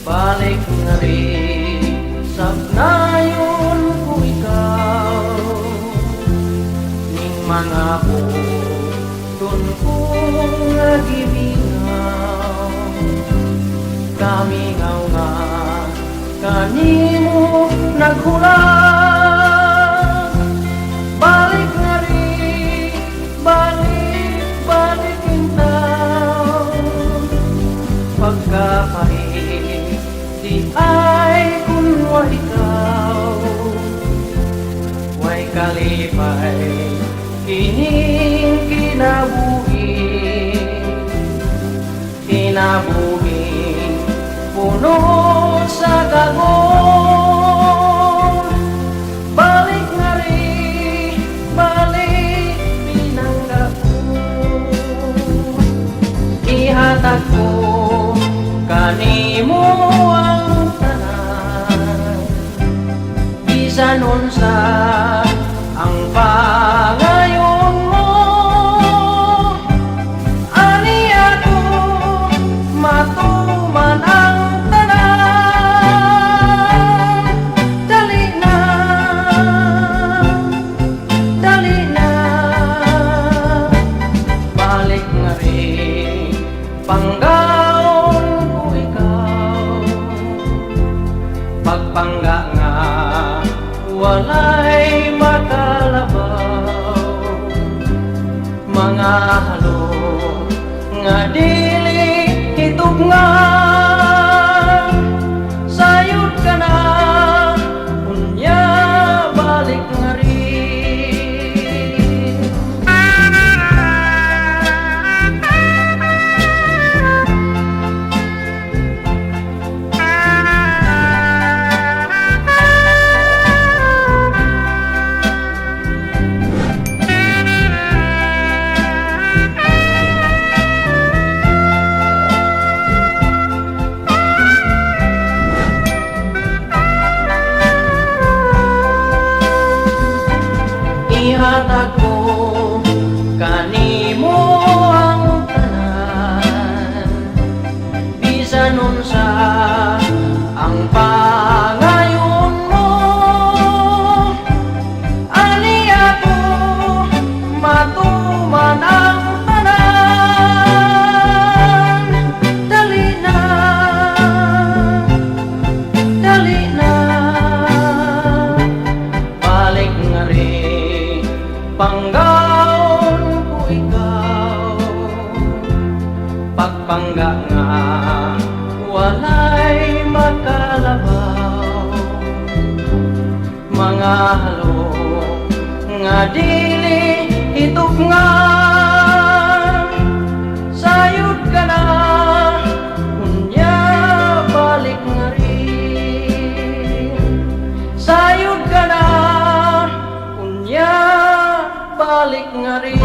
balik nga rin sabnayon ko ikaw ning mga dun ko nga gibinaw kami nga kanimo naghulat balik nga rin balik intaw pagkapait di ay kunwa ikaw way kalipay kining kinabuhi puno sa gagol balik nga rin balik binangga ko ihatag ko kanimo ang tanan bisan unsa ang pangayon mo ani ako matuman ang tanan dali na balik nga rin panggaon ko ikaw pagpangga nga walay makalabaw mga halo nga dili hitugnan sayod ka na unya balik nga rin ihatag ko kanimo ang tanan bisan unsa ang pangayon mo ani ako matuman ang tanan dali na balik nga rin panggaon ko ikaw pagpangga nga walay makalabaw mga halo nga dili hitugnan sayod ka na unya balik nga rin sayod ka na unya balik nga rin